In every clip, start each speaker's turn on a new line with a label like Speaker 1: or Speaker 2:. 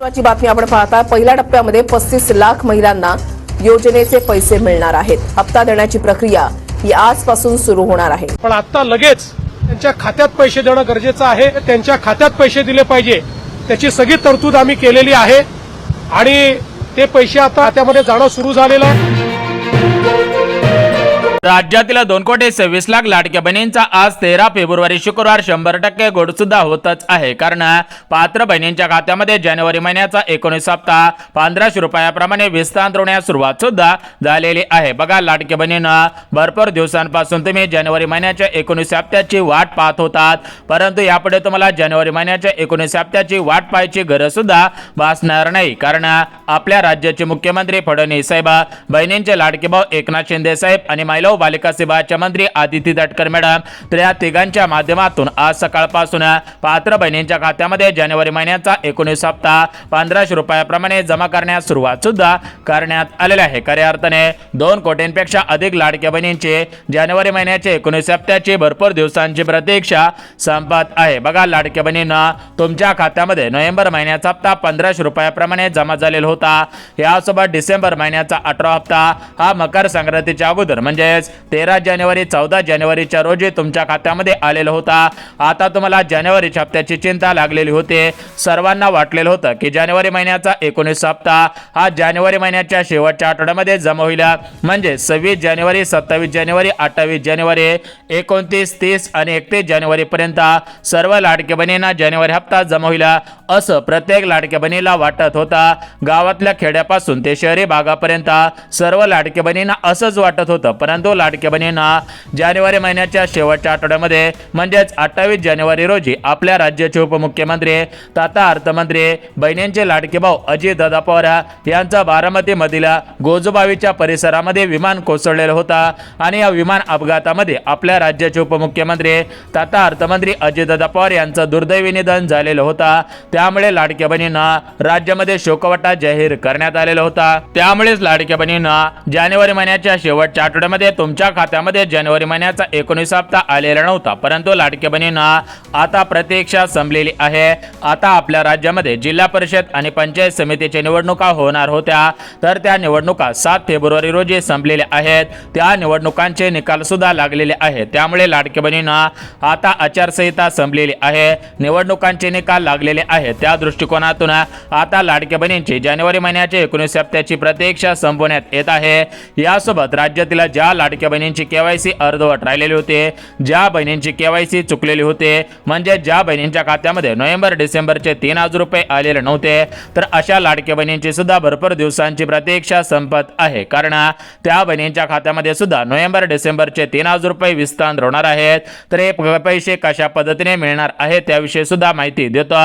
Speaker 1: महत्त्वाची बातमी आपण पाहता पहिल्या टप्प्यामध्ये 35 लाख महिलांना योजनेचे पैसे मिळणार आहेत। हप्ता देण्याची प्रक्रिया ही आजपासून सुरू होणार आहे।
Speaker 2: पण आता लगेच त्यांच्या खात्यात पैसे देणं गरजेचं आहे। त्यांच्या खात्यात पैसे दिले पाहिजे त्याची सगळी तरतूद आम्ही केलेली आहे आणि ते पैसे आता खात्यामध्ये जाणं सुरू झालेलं आहे।
Speaker 3: राज्यातील 2,26,00,000 लाडक्या बहिणींचा आज 13 फेब्रुवारी शुक्रवार 100% गोड सुद्धा होतच आहे। कारण पात्र बहिणींच्या खात्यामध्ये जानेवारी महिन्याचा 19 हप्ता 1500 रुपयाप्रमाणे विस्तारण्यास सुरुवात सुद्धा झालेली आहे। बघा लाडक्या बहिणींना भरपूर दिवसांपासून तुम्ही जानेवारी महिन्याच्या 19 हप्त्याची वाट पाहत होतात, परंतु यापुढे तुम्हाला जानेवारी महिन्याच्या 19 हप्त्याची वाट पाहायची गरज सुद्धा भासणार नाही। कारण आपल्या राज्याचे मुख्यमंत्री फडणवीस साहेब, बहिणींचे लाडके भाऊ एकनाथ शिंदे साहेब आणि महिला बालिका सेवाच्या मंत्री आदिती तटकर मॅडम तर या तिघांच्या माध्यमातून आज सकाळपासून पात्र बहिणींच्या खात्यामध्ये जानेवारी महिन्याचा 19 हप्ता 1500 रुपयाप्रमाणे जमा करण्यास सुरुवात सुद्धा करण्यात आलेली आहे। खऱ्या अर्थाने 2 कोटींपेक्षा अधिक लाडक्या बहिणींचे जानेवारी महिन्याचे 19 हप्त्याची भरपूर दिवसांची प्रतीक्षा संपत आहे। बघा लाडक्या बहिणींना तुमच्या खात्यामध्ये नोव्हेंबर महिन्याचा हप्ता 1500 रुपयाप्रमाणे जमा झालेला होता। यासोबत डिसेंबर महिन्याचा 18 हप्ता हा मकर संक्रांतीच्या अगोदर म्हणजे 13 जानेवारी 14 जानेवारीच्या रोजी तुमच्या खात्यामध्ये आलेला होता। आता तुम्हाला जानेवारी हप्त्याची चिंता लागलेली होती। सर्वांना वाटलेलं होतं की जानेवारी महिन्याचा 19 हप्ता हा जानेवारी महिन्याच्या शेवटच्या आठवड्यामध्ये जमा होईल, म्हणजे 26 जानेवारी 27 जानेवारी 28 जानेवारी 29 30 आणि 31 जानेवारी पर्यंत सर्व लाडक्या बहिणींना जानेवारी हप्ता जमा होईल असं प्रत्येक लाडक्या बहिणीला वाटत होता। गावातल्या खेड्यापासून ते शहरी भागापर्यंत सर्व लाडक्या बहिणींना असंच वाटत होतं, परंतु लाडक्या बहिणींना जानेवारी महिन्याच्या शेवटच्या आठवड्यामध्ये म्हणजेच 28 जानेवारी रोजी आपल्या राज्याचे उपमुख्यमंत्री तथा अर्थमंत्री बहिणींचे लाडके भाऊ अजितदादा पवार यांचा बारामती मधील गोजोबावीच्या परिसरामध्ये विमान कोसळलेलं होतं आणि या विमान अपघातामध्ये आपल्या राज्याचे उपमुख्यमंत्री तथा अर्थमंत्री अजितदादा पवार यांचं दुर्दैवी निधन झालेलं होतं। त्यामुळे लाडक्या बहिणींना राज्यामध्ये शोकवटा जाहीर करण्यात आलेला होता। त्यामुळेच लाडक्या बहिणींना जानेवारी महिन्याच्या शेवटच्या आठवड्यामध्ये तुमच्या खात्यामध्ये जानेवारी महिन्याचा 19 हप्ता आलेला नव्हता, परंतु लाडक्या बहिणींना आता प्रतीक्षा संपलेली आहे। आता आपल्या राज्यामध्ये जिल्हा परिषद आणि पंचायत समितीच्या निवडणुका होणार होत्या, तर त्या निवडणुका 7 फेब्रुवारी रोजी संपलेल्या आहेत। त्या निवडणुकांचे निकाल सुद्धा लागलेले आहेत। त्यामुळे लाडक्या बहिणींना आता आचारसंहिता संपलेली आहे, निवडणुकांचे निकाल लागलेले आहेत। त्या दृष्टिकोनातून आता लाडक्या बहिणींची जानेवारी महिन्याच्या 19 हप्त्याची प्रतीक्षा संपवण्यात येत आहे। यासोबत राज्यातील ज्या लाडक्या बहिणींची केवायसी अर्धवट राहिलेली होते, ज्या बहिणींची केवायसी चुकलेली होते, म्हणजे ज्या बहिणींच्या खात्यामध्ये नोव्हेंबर डिसेंबरचे 3000 रुपये आलेले नव्हते, तर अशा लाडक्या बहिणींची सुद्धा भरपूर दिवसांची प्रतीक्षा संपत आहे। कारण त्या बहिणींच्या खात्यामध्ये सुद्धा नोव्हेंबर डिसेंबरचे 3000 रुपये विस्तार होणार आहेत। तर हे पैसे कशा पद्धतीने मिळणार आहेत त्याविषयी सुद्धा माहिती देतो।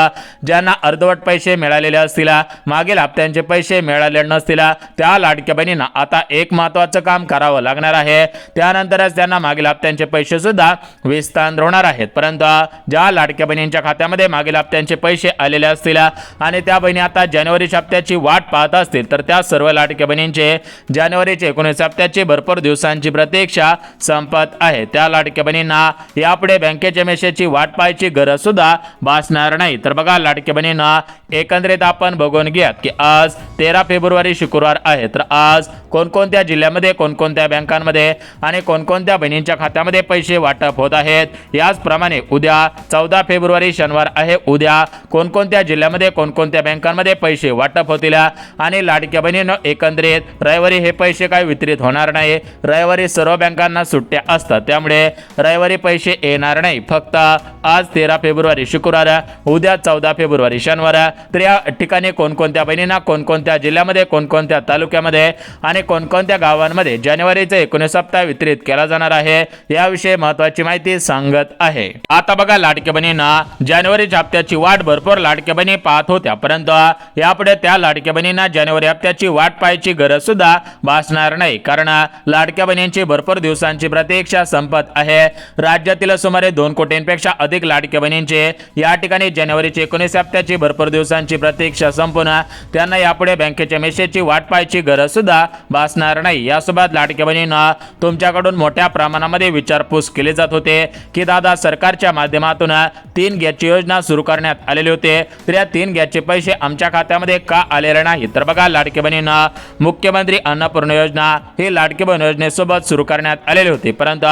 Speaker 3: ज्यांना अर्धवट पैसे मिळालेले असतील, मागील हप्त्यांचे पैसे मिळालेले नसतील, त्या लाडक्या बहिणींना आता एक महत्त्वाचं काम करावं लागणार आहे। त्यानंतरच त्यांना मागील हप्त्यांचे पैसे सुद्धा विस्तार होणार आहेत। परंतु ज्या लाडक्या बहिणींच्या खात्यामध्ये मागील हप्त्यांचे पैसे आलेले असतील आणि त्या बहिणी आता जानेवारी हप्त्याची वाट पाहत असतील, तर त्या सर्व लाडक्या बहिणींचे जानेवारीचे 19 हप्त्याची भरपूर दिवसांची प्रतीक्षा संपत आहे। त्या लाडक्या बहिणींना यापुढे बँकेच्या मेसेजची वाट पाहायची गरज सुद्धा भासणार नाही। तर बघा लाडक्या बहिणींना एकंदरीत आपण बघून घ्या की आज 13 फेब्रुवारी शुक्रवार आहे, तर आज कोणकोणत्या जिल्ह्यामध्ये कोणकोणत्या बँकांमध्ये आणि कोणकोणत्या बहिणींच्या खात्यामध्ये पैसे वाटप होत आहेत। याचप्रमाणे उद्या 14 फेब्रुवारी शनिवार आहे, उद्या कोणकोणत्या जिल्ह्यामध्ये कोणकोणत्या बँकांमध्ये पैसे वाटप होतील आणि लाडक्या बहिणींनो एकंदरीत रविवारी हे पैसे काय वितरित होणार नाही। रविवारी सर्व बँकांना सुट्ट्या असतात, त्यामुळे रविवारी पैसे येणार नाही। फक्त आज 13 फेब्रुवारी शुक्रवार, उद्या 14 फेब्रुवारी शनिवार, तर या ठिकाणी कोणकोणत्या बहिणींना कोणकोणत्या जिल्ह्यामध्ये कोणकोणत्या तालुक्यामध्ये आणि कोणकोणत्या गावांमध्ये जानेवारीचा 19 हप्ता वितरित केला जाणार आहे याविषयी महत्त्वाची माहिती सांगत आहे। आता बघा लाडक्या बहिणींना जानेवारी हप्त्याची वाट भरपूर लाडक्या बहिणी पाहत होत्या, परंतु यापुढे त्या लाडक्या बहिणींना जानेवारी हप्त्याची वाट पाहायची गरज सुद्धा भासणार नाही। कारण लाडक्या बहिणींची भरपूर दिवसांची प्रतीक्षा संपत आहे। राज्यातील सुमारे 2 कोटींपेक्षा अधिक लाडक्या बहिणींचे या ठिकाणी जानेवारीचे 19 हप्त्याची भरपूर दिवसांची प्रतीक्षा संपून त्यांना यापुढे पुढे बँकेच्या मेसेजची वाट पाहायची गरज सुद्धा भासणार नाही। यासोबत लाडक्या बहिणींना तुमच्याकडून मोठ्या प्रमाणामध्ये विचारपूस केली जात होते की दादा सरकारच्या माध्यमातून 3 गॅसची योजना सुरू करण्यात आलेली होते, तर या 3 गॅसचे पैसे आमच्या खात्यामध्ये का आलेले नाही? तर बघा लाडक्या बहिणींना मुख्यमंत्री अन्नपूर्णा योजना ही लाडकी बहीण योजनेसोबत सुरू करण्यात आलेली होती, परंतु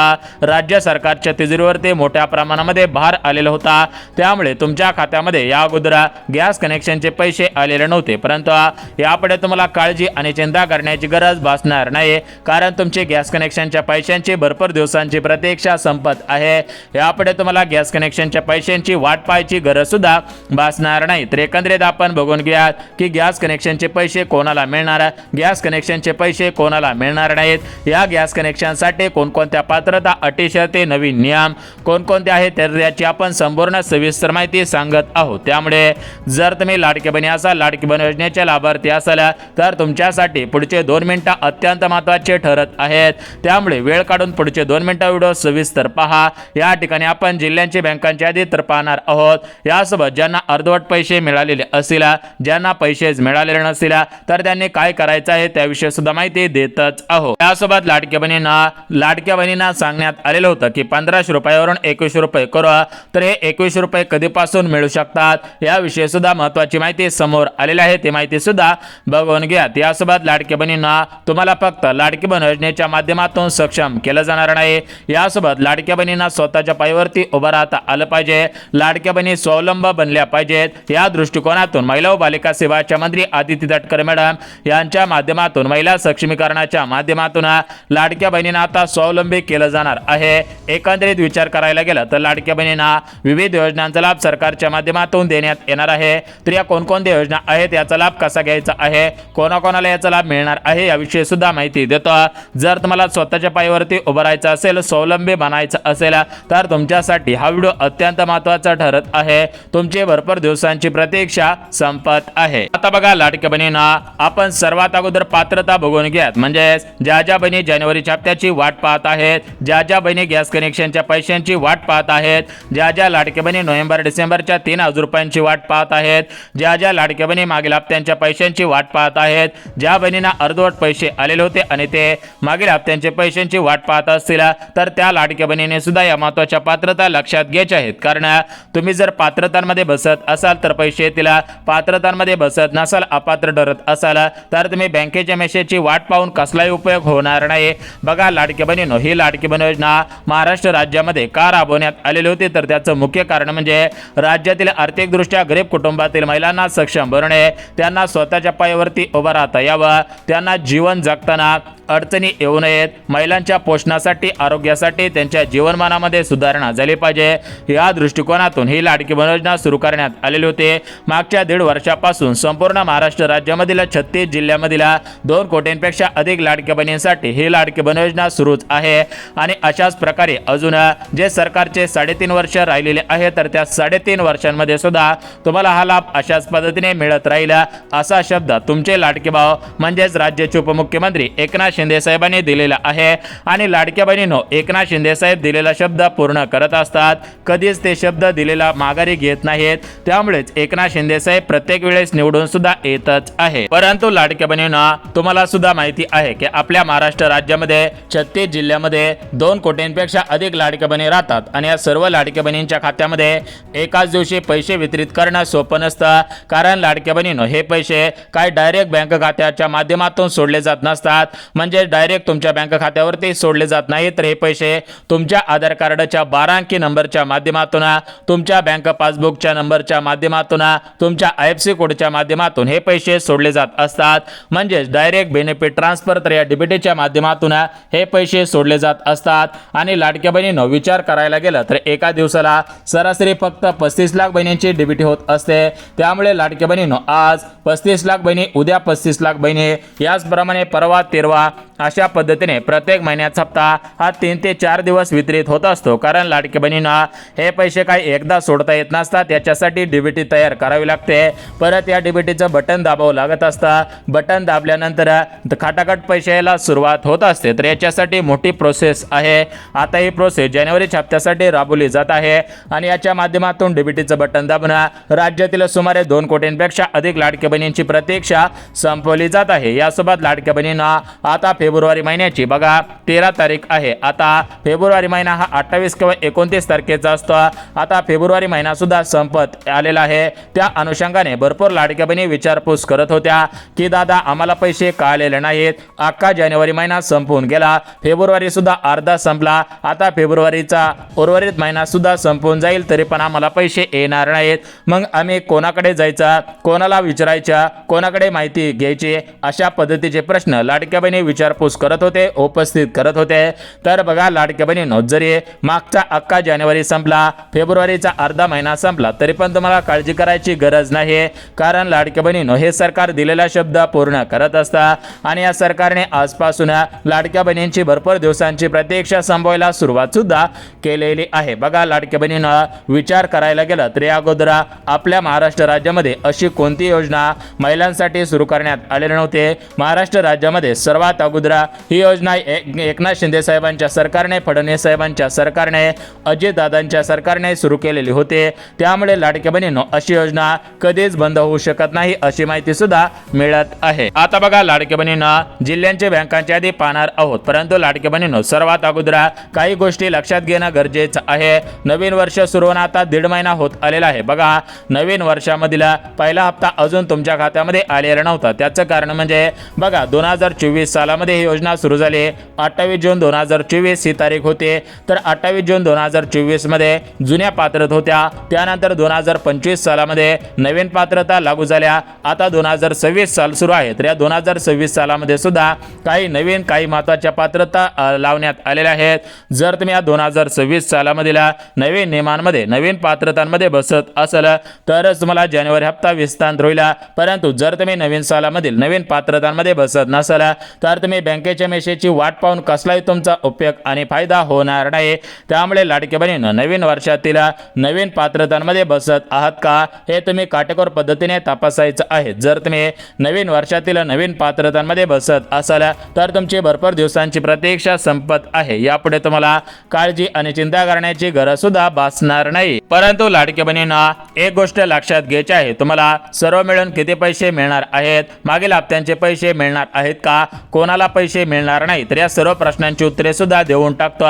Speaker 3: राज्य सरकारच्या तिजोरीवरती मोठ्या प्रमाणामध्ये भार आलेला होता। त्यामुळे तुमच्या खात्यामध्ये या अगोदर गॅस कनेक्शनचे पैसे आलेले नव्हते, परंतु यापुढे तुम्हाला काळजी आणि चिंता करण्याची गरज भासणार नाही, कारण तुमचे गॅस कनेक्शनच्या पैशांची भरपूर दिवसांची प्रतीक्षा संपत आहे। यापुढे तुम्हाला गॅस कनेक्शनच्या पैशांची वाट पाहायची गरज सुद्धा भासणार नाही। तर एकंदरीत आपण बघून घ्या की गॅस कनेक्शनचे पैसे कोणाला मिळणार, गॅस कनेक्शनचे पैसे कोणाला मिळणार नाहीत, या गॅस कनेक्शनसाठी कोणकोणत्या पात्रता, अटी, शर्ती, नवीन नियम कोणकोणते आहेत तर याची आपण संपूर्ण सविस्तर माहिती सांगत आहोत। त्यामुळे जर तुम्ही लाडकी बहिणी असाल, लाडकी बहीण योजनेचे लाभार्थी असाल तर तुमच्यासाठी पुढचे 2 मिनिटं अत्यंत महत्त्वाचे ठरत आहेत। त्यामुळे वेळ काढून पुढचे 2 मिनिटं व्हिडिओ सविस्तर पहा। या ठिकाणी आपण जिल्ह्यांची बँकांची यादी तर पाहणार आहोत। यासोबत ज्यांना अर्धवट पैसे मिळालेले असतील, ज्यांना पैसेच मिळालेले नसतील तर त्यांनी काय करायचं आहे त्याविषयी सुद्धा माहिती देतच आहोत। यासोबत लाडक्या बहिणींना सांगण्यात आलेलं होतं की 1500 रुपयावरून 21 रुपये करू, तर हे 21 रुपये कधीपासून मिळू शकतात याविषयी सुद्धा महत्त्वाची माहिती समोर आलेली आहे, ती माहिती सुद्धा बघून घ्या। यासोबत लाडक्या बहिणींना तुम्हाला फक्त लाडकी बहीण योजनेच्या माध्यमातून सक्षम केलं जाणार नाही। यासोबत लाडक्या बहिणींना स्वतःच्या पायावरती उभं राहता आलं पाहिजे, लाडक्या बहिणी स्वावलंब बनल्या पाहिजेत। या दृष्टिकोनातून महिला व बालिका सेवाच्या मंत्री आदिती तटकरे मॅडम यांच्या माध्यमातून महिला सक्षमीकरणाच्या माध्यमातून लाडक्या बहिणींना आता स्वावलंबी केलं जाणार आहे। एकंदरीत विचार करायला गेला तर लाडक्या बहिणींना विविध योजनांचा लाभ सरकारच्या माध्यमातून देण्यात येणार आहे। तर या कोणकोणत्या योजना आहेत, याचा लाभ कसा घ्यायचा आहे, कोणाकोणाला याचा लाभ मिळणार आहे याविषयी सुद्धा माहिती देतो। जर तुम्हाला स्वतःच्या पायावरती उभं राहायचं असेल, स्वावलंबी बनायचं असेल तर तुमच्यासाठी हा व्हिडिओ अत्यंत महत्त्वाचा ठरत आहे। तुमची भरपूर दिवसांची प्रतीक्षा संपत आहे। आता बघा लाडक्या बहिणींना आपण सर्वात अगोदर पात्रता बघून घ्यात, म्हणजे ज्या बहिणी जानेवारीच्या हप्त्याची वाट पाहत आहेत, ज्या बहिणी गॅस कनेक्शनच्या पैशांची वाट पाहत आहेत, ज्या लाडक्या बहिणी नोव्हेंबर डिसेंबरच्या 3000 रुपयांची वाट पाहत आहेत, ज्या लाडक्या बहिणी मागील हप्त्यांच्या पैशांची वाट पाहत आहेत, ज्या बहिणींना अर्धवट पैसे आलेले होते आणि ते मागील हप्त्यांच्या पैशांची वाट पाहत असतील तर त्या लाडक्या बहिणीने सुद्धा या महत्त्वाच्या पात्रता लक्षात घ्यायच्या आहेत। कारण तुम्ही जर पात्रतांमध्ये बसत असाल तर पैसे येतील, पात्रतांमध्ये बसत नसाल, अपात्र ठरत असाल तर तुम्ही बँकेच्या मेसेजची वाट पाहून कसलाही उपयोग होणार नाही। बघा लाडकी बहिणींनो, ही लाडकी बहीण योजना महाराष्ट्र राज्यामध्ये का राबवण्यात आलेली होती तर त्याचं मुख्य कारण म्हणजे राज्यातील आर्थिकदृष्ट्या गरीब कुटुंबातील महिलांना सक्षम बनवणे, त्यांना स्वतःच्या पायावरती उभं राहता यावं, त्यांना जीवन जगताना अडचणी येऊ नयेत, महिलांच्या पोषणासाठी, आरोग्यासाठी त्यांच्या जीवनमानामध्ये सुधारणा झाली पाहिजे, या दृष्टिकोनातून ही लाडकी बहीण योजना सुरू करण्यात आलेली होती। मागच्या 1.5 वर्षापासून संपूर्ण महाराष्ट्र राज्यामधील 36 जिल्ह्यामधील 2 कोटींपेक्षा अधिक लाडक्या बहिणींसाठी ही लाडकी बहीण योजना सुरूच आहे। आणि अशाच प्रकारे अजून जे सरकारचे 3.5 वर्ष राहिलेले आहे तर त्या 3.5 वर्षांमध्ये सुद्धा तुम्हाला हा लाभ अशाच पद्धतीने मिळत राहील, असा शब्द तुमचे लाडके भाऊ म्हणजेच राज्याचे उपमुख्यमंत्री एकनाथ शिंदे साहेबांनी दिलेला आहे। आणि लाडक्या बहिणींनो, एकनाथ शिंदे साहेब दिलेला शब्द पूर्ण करत असतात, कधीच ते शब्द दिलेला माघारी घेत नाहीत। त्यामुळेच एकनाथ शिंदे साहेब प्रत्येक वेळेस निवडून सुद्धा येतच आहे। परंतु लाडक्या बहिणींना तुम्हाला सुद्धा माहिती आहे की आपल्या महाराष्ट्र राज्यामध्ये 36 जिल्ह्यामध्ये 2 कोटींपेक्षा अधिक लाडक्या बहिणी राहतात आणि या सर्व लाडक्या बहिणींच्या खात्यामध्ये एकाच दिवशी पैसे वितरित करणं सोपं नसतं। कारण लाडक्या बहिणींनो, हे पैसे काय डायरेक्ट बँक खात्याच्या माध्यमातून सोडले जात नसतात, म्हणजे डायरेक्ट तुमच्या बँक खात्यावरती सोडले जात नाही, तर हे पैसे तुमच्या आधार कार्डच्या 12 अंकी नंबरच्या माध्यमातून, तुमच्या बँक पासबुकच्या नंबरच्या माध्यमातून, तुमच्या IFSC कोडच्या माध्यमातून हे पैसे सोडले जात असतात। म्हणजे डायरेक्ट बेनिफिट ट्रान्सफर तर या डीबीटीच्या माध्यमातून हे पैसे सोडले जात असतात। आणि लाडक्या बहिणींनो, विचार करायला गेलं तर एका दिवसाला सरासरी फक्त 35 लाख बहिणींची डीबीटी होत असते। त्यामुळे लाडक्या बहिणींनो, आज 35 लाख बहिणी, उद्या 35 लाख बहिणी, याचप्रमाणे परवा 13 अशा पद्धतीने प्रत्येक महिन्याचा हप्ता हा 3 ते 4 दिवस वितरित होत असतो, कारण लाडक्या बहिणींना हे पैसे काही एकदा सोडता येत नसतात, याच्यासाठी डीबीटी तयार करावी लागते, परत या डीबीटीचं बटन दाबावं लागत असतं, बटन दाबल्यानंतर खटाखट पैसे यायला सुरुवात होत असते, तर याच्यासाठी मोठी प्रोसेस आहे। आता ही प्रोसेस जानेवारीच्या हप्त्यासाठी राबवली जात आहे आणि याच्या माध्यमातून डीबीटीचं बटन दाबणं राज्यातील सुमारे 2 कोटींपेक्षा अधिक लाडक्या बहिणींची प्रतीक्षा संपवली जात आहे। यासोबत लाडक्या बहिणींना आता फेब्रुवारी महिन्याची बघा 13 तारीख आहे, आता फेब्रुवारी महिना हा 28 किंवा 29 तारखेचा असतो, आता फेब्रुवारी महिना सुद्धा संपत आलेला आहे। त्या अनुषंगाने भरपूर लाडक्या बहिणी विचारपूस करत होत्या की दादा आम्हाला पैसे का आलेले नाहीत, अख्खा जानेवारी महिना संपून गेला, फेब्रुवारी सुद्धा अर्धा संपला, आता फेब्रुवारीचा उर्वरित महिना सुद्धा संपून जाईल तरी पण आम्हाला पैसे येणार नाहीत, मग आम्ही कोणाकडे जायचा, कोणाला विचारायचा, कोणाकडे माहिती घ्यायची, अशा पद्धतीचे प्रश्न लाडक्या बहिणी विचारपूस करत होते, उपस्थित करत होते। तर बघा लाडक्या बहिणींनो, जरी मागचा अख्खा जानेवारी संपला, फेब्रुवारीचा अर्धा महिना संपला तरी पण तुम्हाला काळजी करायची गरज नाही, कारण लाडक्या बहिणींनो हे सरकार दिलेला शब्द पूर्ण करत असतात आणि या सरकारने आजपासून लाडक्या बहिणींची भरपूर दिवसांची प्रतीक्षा संपवायला सुरुवात सुद्धा केलेली आहे। बघा लाडक्या बहिणींनो, विचार करायला गेलं तर या अगोदर आपल्या महाराष्ट्र राज्यामध्ये अशी कोणती योजना महिलांसाठी सुरू करण्यात आलेली नव्हती। महाराष्ट्र राज्यामध्ये सर्वात अगोदर ही योजना एकनाथ शिंदे साहेबांच्या सरकारने, फडणवीस साहेबांच्या सरकारने, अजितदादांच्या सरकारने सुरू केलेली होती, त्यामुळे लाडक्या बहिणींनो अशी योजना कधीच बंद होऊ शकत नाही अशी माहिती सुद्धा मिळत आहे। आता बघा लाडक्या बहिणींनो, जिल्ह्यांचे बँकांची यादी पाहणार आहोत, परंतु लाडक्या बहिणींनो सर्वात अगोदर काही गोष्टी लक्षात घेणं गरजेचं आहे। नवीन वर्ष सुरू होऊन आता 1.5 महिना होत आलेला आहे। बघा नवीन वर्षामधील पहिला हप्ता अजून तुमच्या खात्यामध्ये आलेला नव्हता, त्याचं कारण म्हणजे बघा 2024 सालामध्ये ही योजना सुरू झाली, 28 जून 2024 ही तारीख होती, तर 28 जून 2024 मध्ये जुन्या पात्रता होत्या, त्यानंतर 2025 सालामध्ये नवीन पात्रता लागू झाल्या, आता 2026 साल सुरू आहे, तर या 2026 सालामध्ये सुद्धा काही नवीन काही महत्त्वाच्या पात्रता लावण्यात आलेल्या आहेत। जर तुम्ही या 2026 सालामधील नवीन नियमांमध्ये, नवीन पात्रतांमध्ये बसत असाल तरच तुम्हाला जानेवारी हप्ता विस्तार होईल, परंतु जर तुम्ही नवीन सालामधील नवीन पात्रतांमध्ये बसत नसाल तर तुम्ही बँकेच्या मेसेजची वाट पाहून कसलाही तुमचा उपयोग आणि फायदा होणार नाही। त्यामुळे लाडक्या बहिणींनो, नवीन वर्षातील नवीन पात्रतांमध्ये बसत आहात का हे तुम्ही काटेकोर पद्धतीने तपासायचं आहे। जर तुम्ही नवीन वर्षातील नवीन पात्रतांमध्ये बसत असाल तर तुमची भरपूर दिवसांची प्रतीक्षा संपत आहे, यापुढे तुम्हाला काळजी आणि चिंता करण्याची गरज सुद्धा भासणार नाही। परंतु लाडक्या बहिणींनो एक गोष्ट लक्षात घ्यायची आहे, तुम्हाला सर्व मिळून किती पैसे मिळणार आहेत, मागील हप्त्यांचे पैसे मिळणार आहेत का, कोणाला पैसे मिळणार नाही, तर या सर्व प्रश्नांची उत्तरे सुद्धा देऊन टाकतो।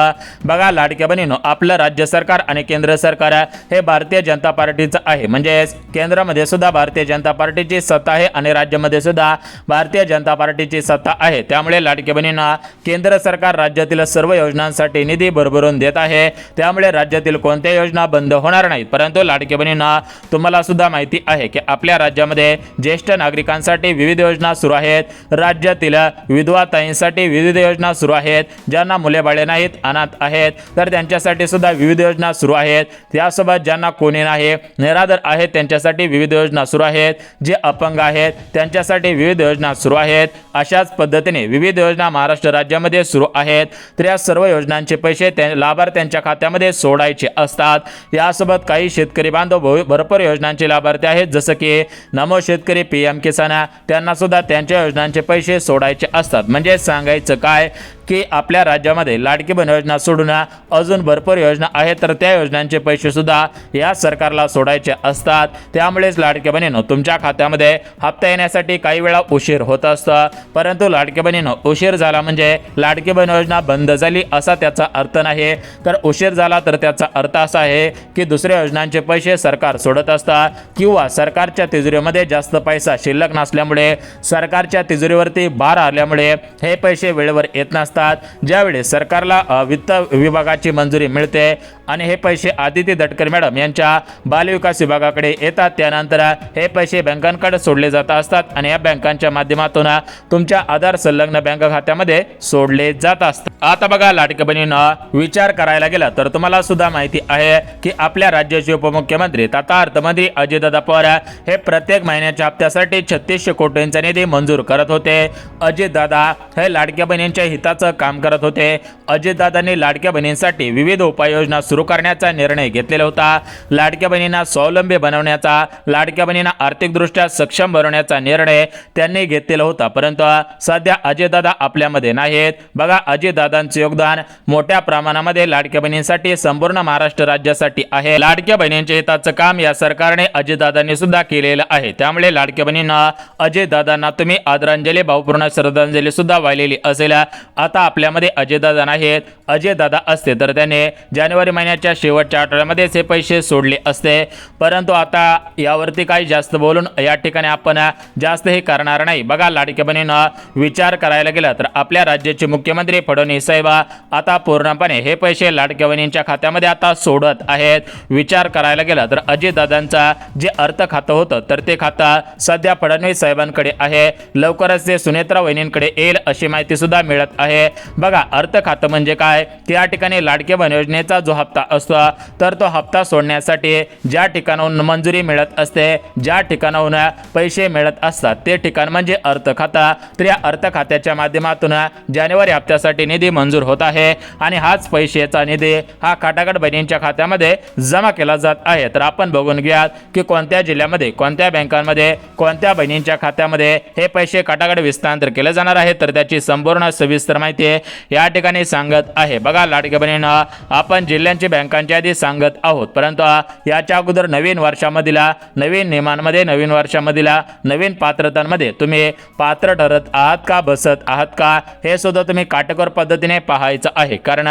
Speaker 3: बघा लाडक्या बहिणींनो, आपलं राज्य सरकार आणि केंद्र सरकार हे भारतीय जनता पार्टीचं आहे, म्हणजे केंद्रामध्ये सुद्धा भारतीय जनता पार्टीची सत्ता आहे आणि राज्यामध्ये सुद्धा भारतीय जनता पार्टीची सत्ता आहे। त्यामुळे लाडक्या बहिणींना केंद्र सरकार राज्यातील सर्व योजनांसाठी निधी भरभरून देत आहे, त्यामुळे राज्यातील कोणत्या योजना बंद होणार नाहीत। परंतु लाडक्या बहिणींना तुम्हाला सुद्धा माहिती आहे की आपल्या राज्यामध्ये ज्येष्ठ नागरिकांसाठी विविध योजना सुरू आहेत, राज्यातील विधवा ताईंसाठी विविध योजना सुरू आहेत, ज्यांना मुले बाळे नाहीत, अनाथ आहेत तर त्यांच्यासाठी सुद्धा विविध योजना सुरू आहेत, त्यासोबत ज्यांना कोणी नाही, निराधार आहेत त्यांच्यासाठी विविध योजना सुरू आहेत, जे अपंग आहेत त्यांच्यासाठी विविध योजना सुरू आहेत। अशाच पद्धतीने विविध योजना महाराष्ट्र राज्यामध्ये सुरू आहेत, तर या सर्व योजनांचे पैसे लाभार्थ्यांच्या खात्यामध्ये सोडायचे असतात। यासोबत काही शेतकरी बांधव भरपूर योजनांचे लाभार्थी आहेत, जसं की नमो शेतकरी, PM किसान, त्यांना सुद्धा त्यांच्या योजनांचे पैसे सोडायचे असतात। म्हणजे सांगायचं काय की आपल्या राज्यामध्ये लाडकी बहीण योजना सोडून अजून भरपूर योजना आहेत, तर त्या योजनांचे पैसे सुद्धा या सरकारला सोडायचे असतात। त्यामुळेच लाडक्या बहिणींनो, तुमच्या खात्यामध्ये हप्ता येण्यासाठी काही वेळा उशीर होत असतं, परंतु लाडक्या बहिणींनो उशीर झाला म्हणजे लाडकी बहीण योजना बंद झाली असा त्याचा अर्थ नाही, तर उशीर झाला तर त्याचा अर्थ असा आहे की दुसऱ्या योजनांचे पैसे सरकार सोडत असतात किंवा सरकारच्या तिजोरीमध्ये जास्त पैसा शिल्लक नसल्यामुळे, सरकारच्या तिजोरीवरती भार आल्यामुळे हे पैसे वेळेवर येत नसतात। असतात ज्यावेळी सरकारला वित्त विभागाची मंजुरी मिळते आणि हे पैसे आदिती तटकरे मॅडम यांच्या बालविकास विभागाकडे येतात. त्यानंतर हे पैसे बँकांकडे सोडले जात असतात आणि या बँकांच्या माध्यमातून तुमच्या आधार संलग्न बँक खात्यामध्ये सोडले जात असतात. आता बघा लाडक्या बहिणींनो, विचार करायला गेला तर तुम्हाला सुद्धा माहिती आहे की आपल्या राज्याचे उपमुख्यमंत्री तथा अर्थमंत्री अजितदादा पवार हे प्रत्येक महिन्याच्या हप्त्यासाठी 3600 कोटींचा निधी मंजूर करत होते. अजितदादा हे लाडक्या बहिणींच्या हिताचं काम करत होते. अजितदादांनी लाडक्या बहिणींसाठी विविध उपाययोजना सुरू करण्याचा निर्णय घेतलेला होता. लाडक्या बहिणींना स्वावलंबी बनवण्याचा, लाडक्या बहिणींना आर्थिकदृष्ट्या सक्षम बनवण्याचा निर्णय त्यांनी घेतलेला होता. परंतु सध्या अजितदादा आपल्यामध्ये नाहीत. बघा, अजितदादांचे योगदान मोठ्या प्रमाणामध्ये लाडक्या बहिणींसाठी संपूर्ण महाराष्ट्र राज्यासाठी आहे. लाडक्या बहिणींच्या हिताचं काम या सरकारने अजितदादांनी सुद्धा केलेलं आहे. त्यामुळे लाडक्या बहिणींना अजितदादांना तुम्ही आदरांजली, भावपूर्ण श्रद्धांजली सुद्धा वाहिलेली असेल. आता आपल्यामध्ये अजितदादा नाहीत. अजितदादा असते तर त्याने जानेवारी महिन्याच्या शेवटच्या आठवड्यामध्येच हे पैसे सोडले असते. परंतु आता यावरती काही जास्त बोलून या ठिकाणी आपण जास्त हे करणार नाही. बघा लाडक्या बहिणींना, विचार करायला गेला तर आपल्या राज्याचे मुख्यमंत्री फडणवीस साहेब आता पूर्णपणे हे पैसे लाडक्या बहिणींच्या खात्यामध्ये आता सोडत आहेत. विचार करायला गेला तर अजितदादांचा जे अर्थ खातं होतं तर ते खातं सध्या फडणवीस साहेबांकडे आहे. लवकरच ते सुनेत्रा वहिनींकडे येईल अशी माहिती सुद्धा मिळत आहे. बघा, अर्थ खातं म्हणजे काय, त्या ठिकाणी लाडक्या बहीण योजनेचा जो हप्ता असतो तर तो हप्ता सोडण्यासाठी ज्या ठिकाणाहून मंजुरी मिळत असते, ज्या ठिकाणाहून पैसे मिळत असतात ते ठिकाण म्हणजे अर्थ खाता. तर या अर्थ खात्याच्या माध्यमातून जानेवारी हप्त्यासाठी निधी मंजूर होत आहे आणि हाच पैशाचा निधी हा खाटागट बहिणींच्या खात्यामध्ये जमा केला जात आहे. तर आपण बघून घ्या की कोणत्या जिल्ह्यामध्ये, कोणत्या बँकांमध्ये, कोणत्या बहिणींच्या खात्यामध्ये हे पैसे खाटागट विस्तांतर केले जाणार आहे. तर त्याची संपूर्ण सविस्तर माहिती या ठिकाणी सांगत आहे. बघा लाडक्या बहिणींना, आपण जिल्ह्यांची बँकांची यादी सांगत आहोत. परंतु याच्या अगोदर नवीन वर्षामधील नवीन नियमांमध्ये, नवीन वर्षामधील नवीन पात्रतांमध्ये तुम्ही पात्र ठरत आहात का, बसत आहात का, हे सुद्धा तुम्ही काटेकोर पद्धतीने पाहायचं आहे. कारण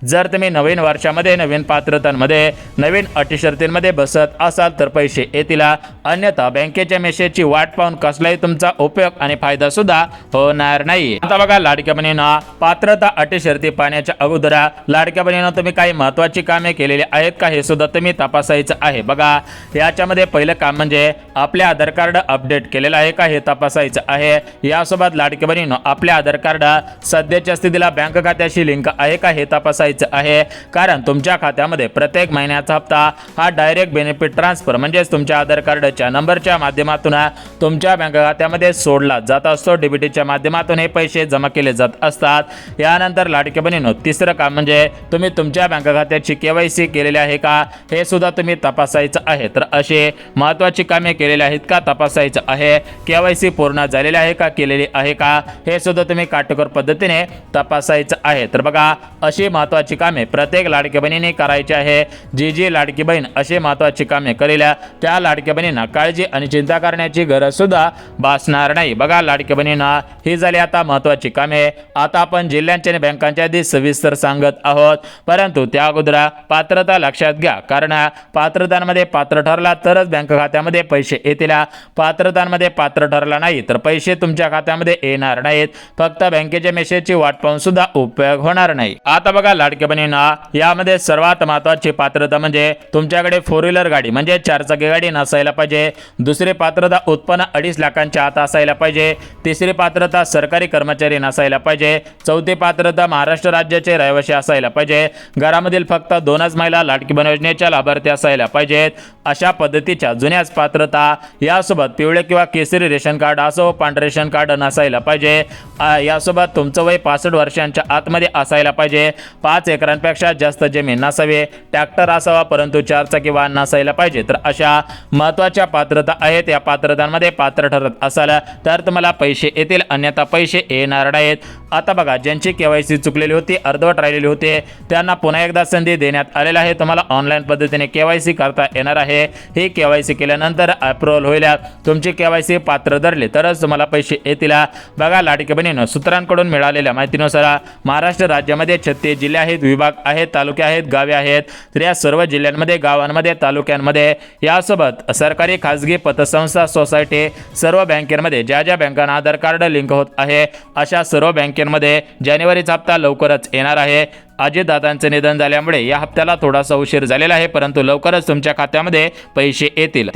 Speaker 3: जर तुम्ही नवीन वर्षामध्ये, नवीन पात्रतांमध्ये, नवीन अटी शर्तींमध्ये बसत असाल तर पैसे येतील. अन्यथा बँकेच्या मेसेजची वाट पाहून कसलाही तुमचा उपयोग आणि फायदा सुद्धा होणार नाही. आता बघा लाडक्या बहिणींना, पात्रता अटी शर्ती पाहण्याच्या अगोदर लाडक्या बहिणींना तुम्ही काही महत्त्वाची कामे केलेली आहेत का हे सुद्धा तुम्ही तपासायचं आहे. बघा, याच्यामध्ये पहिलं काम म्हणजे आपले आधार कार्ड अपडेट केलेलं आहे का हे तपासायचं आहे. यासोबत लाडक्या बहिणींनो, आपले आधार कार्ड सध्याच्या स्थितीला बँक खात्याशी लिंक आहे का हे तपासायचं आहे. कारण तुमच्या खात्यामध्ये प्रत्येक महिन्याचा हप्ता हा डायरेक्ट बेनिफिट ट्रान्सफर म्हणजेच तुमच्या आधार कार्डच्या नंबरच्या माध्यमातून तुमच्या बँक खात्यामध्ये सोडला जात असतो. डीबीटीच्या माध्यमातून हे पैसे जमा केले जात असतात. यानंतर लाडक्या बहिणींनो, तिसरं काम म्हणजे तुम्ही तुमच्या बँक खात्याची KYC केलेली आहे का हे सुद्धा तुम्ही तपासायचं आहे. तर असे महत्त्वाची कामे केलेली आहेत का तपासायचं आहे. KYC पूर्ण झालेली आहे का, केलेली आहे का हे सुद्धा तुम्ही काटेकोर पद्धतीने तपासायचं आहे. तर बघा, अशी महत्त्वाची कामे प्रत्येक लाडक्या बहिणीने करायची आहे. जी लाडकी बहीण अशी महत्त्वाची कामे करेल त्या लाडक्या बहिणींना काळजी आणि चिंता करण्याची गरज सुद्धा भासणार नाही. बघा लाडक्या बहिणींना, ही झाली आता महत्त्वाची कामे. आता आपण जिल्ह्यांच्या आणि बँकांच्या आधी सविस्तर सांगत आहोत. परंतु त्या अगोदर पात्रता लक्षात घ्या. कारण पात्रतांमध्ये पात्र ठरला तरच बँक खात्यामध्ये पैसे येतील. पात्रतांमध्ये पात्र ठरला नाही तर पैसे तुमच्या खात्यामध्ये येणार नाहीत. फक्त बँकेच्या मेसेजची वाट पाहून सुद्धा उपयोग होणार नाही. आता बघा लाडक्या बहिणींना, यामध्ये सर्वात महत्त्वाची पात्रता म्हणजे तुमच्याकडे 4 व्हीलर गाडी म्हणजे 4 चाकी गाडी नसायला पाहिजे. दुसरी पात्रता उत्पन्न 2.5 लाखांच्या आत असायला पाहिजे. तिसरी पात्रता सरकारी कर्मचारी नसायला पाहिजे. चौथी पात्रता महाराष्ट्र राज्याचे रहिवासी असायला पाहिजे. घरामधील फक्त 2च महिला लाडकी बहीण योजनेच्या लाभार्थी असायला पाहिजेत. अशा पद्धतीच्या जुन्याच पात्रता, यासोबत पिवळे किंवा केसरी रेशन कार्ड असो, पांढरे रेशन कार्ड नसायला पाहिजे. यासोबत तुमचं वय 65 वर्षांच्या आतमध्ये असायला पाहिजे. 5 एकरांपेक्षा जास्त जमीन नसावी. ट्रॅक्टर असावा परंतु 4 चाकी वाहन नसायला पाहिजे. तर अशा महत्त्वाच्या पात्रता आहेत. या पात्रतांमध्ये पात्र ठरत असाल तर तुम्हाला पैसे येतील, अन्यथा पैसे येणार नाहीत. आता बघा, ज्यांची KYC चुकलेली होती, अर्धवट राहिलेली होते, त्यांना पुन्हा एकदा संधी देण्यात आलेला आहे. तुम्हाला ऑनलाईन पद्धतीने KYC करता येणार आहे. ही KYC केल्यानंतर अप्रूव्हल होईल. तुमची KYC पात्र धरले तरच तुम्हाला पैसे येतील. बघा लाडकी बहिणींनो, सूत्रांकडून मिळालेल्या माहितीनुसार महाराष्ट्र राज्यामध्ये 36 जिल्हे आहेत, विभाग आहेत, तालुके आहेत, गावे आहेत. तर या सर्व जिल्ह्यांमध्ये, गावांमध्ये, तालुक्यांमध्ये, यासोबत सरकारी, खाजगी, पतसंस्था, सोसायटी, सर्व बँकेमध्ये ज्या ज्या बँकांना आधार कार्ड लिंक होत आहे अशा सर्व बँकेमध्ये आहे. जानेवारीचा हप्ता लवकरच येणार आहे. अजितदादांचे निधन झाल्यामुळे या हप्त्याला थोडासा उशीर झालेला आहे, परंतु लवकरच तुमच्या खात्यामध्ये पैसे येतील.